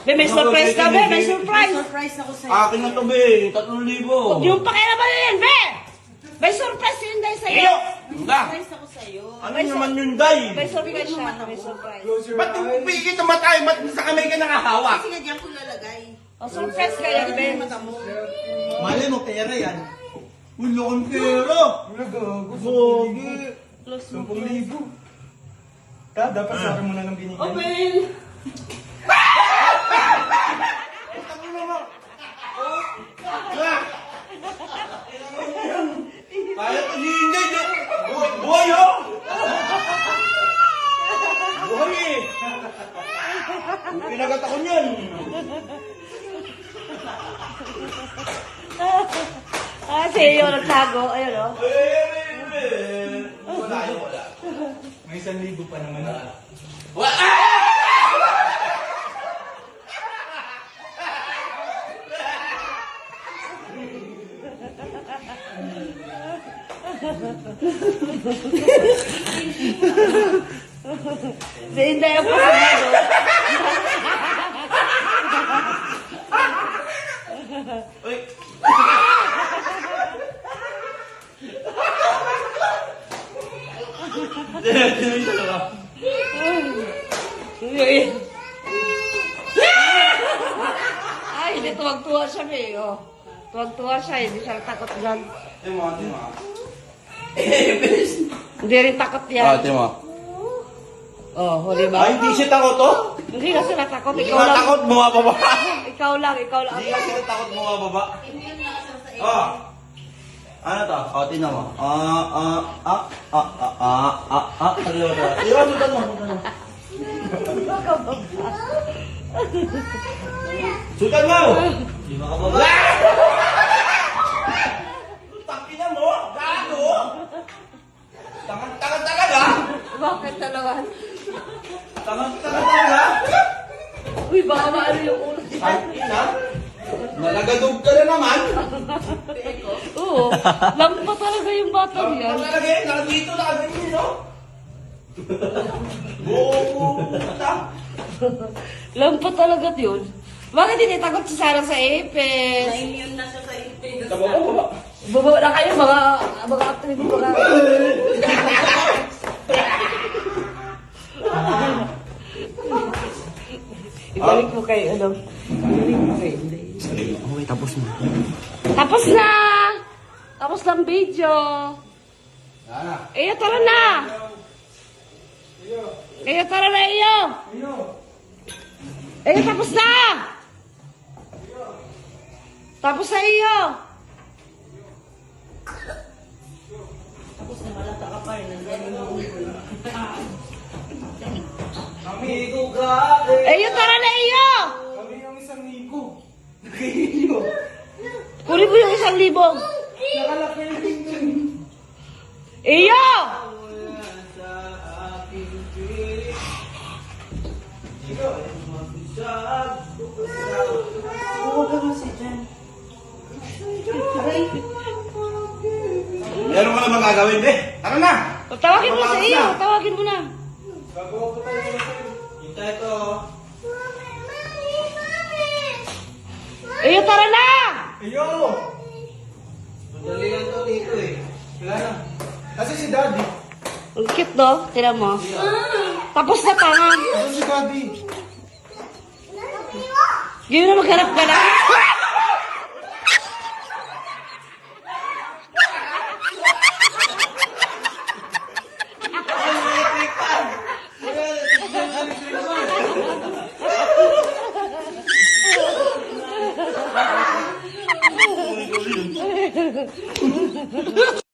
Be, may surprise ka, be. May surprise. Surprise ako sa'yo. Akin na to, be. 3,000. Huwag yung pakialaman na yan, be. May surprise yun dahil sa'yo. Iyo! Handa! Surprise ako sa'yo. Ano naman yun, day? May surprise siya. May surprise. Ba't yung pigit na matay? Ba't sa kamay ka nakahawak? Kasi nga diyan ko lalagay. O, surprise ka yan, be. Mata mo. Mali mo, pera yan. Wala kang pera. Gogi. Plus mo. 10,000. Dapat sa akin muna ng binigay. Open! Kaya pa hindi. Buhay, oh! Buhay, eh! Pinagat ako niyan. Ah, si Iyo nagtago. Ayun, o. Wala, wala. May 1,000 pa naman. Si Inday ang pasagado. Uy! Ay, hindi tuwag-tuwa siya, be. O. Tuwag-tuwa siya, hindi siya takot dyan. Timo. Hindi rin takot yan. Timo. Oh, di ba? Ay, hindi siya takot, to? Hindi kasi natakot. Hindi Ikaw ka lang. takot, bumababa. Ikaw lang. Hindi ka sila takot, bumababa. Hindi yung nakasama sa iyo. Oh. Ano to? Oh, tingnan mo. Sutan mo. Sutan mo! Di ba ka baba? Takina mo! Gago! Tangan talaga! Bakit talaga? Tangan talaga! Uy, baka maano yung ulo niya. Ay, ina! Nalagadog ka na naman! Oo. Lampa talaga yung bata niya. Nakalagay, nakadito, nakaganyan, no? Buta! Lampa talaga yun. Bakit hindi takot si Sarah sa ipis? Na-immune na siya sa ipin. Baba. Baba na kayo, mga active, mga... Ibalik mo kay, ano? Ibalik mo kay, hindi. Okay, tapos na. Tapos na! Tapos ng video. Iyo, tara na! Iyo, tara na, iyo! Iyo, tapos na! Tapos na, iyo! Tapos na malata ka pa rin. Nandiyan yung ulo. Amigo ka! Iyo, tara na, iyo! Kami yung 1,000. Nakainyo. Kunin mo yung 1,000. Nakalaki yung tingin. Iyo! Sa aking piling. Ikaw ay magsasag. Huwag ka nga si Jan. Aray. Meron ka namang gagawin, be. Tara na! Tawagin mo sa iyo. Tawagin mo na. Gagawa ko tayo ng Kita ito. Iyo, tara na! Ayo! Madali lang to dito, eh. Wala na. Kasi si Daddy. Ang cute, no? Tira mo. Tapos na tangan. Kasi si Daddy. Yun na maghanap ka na.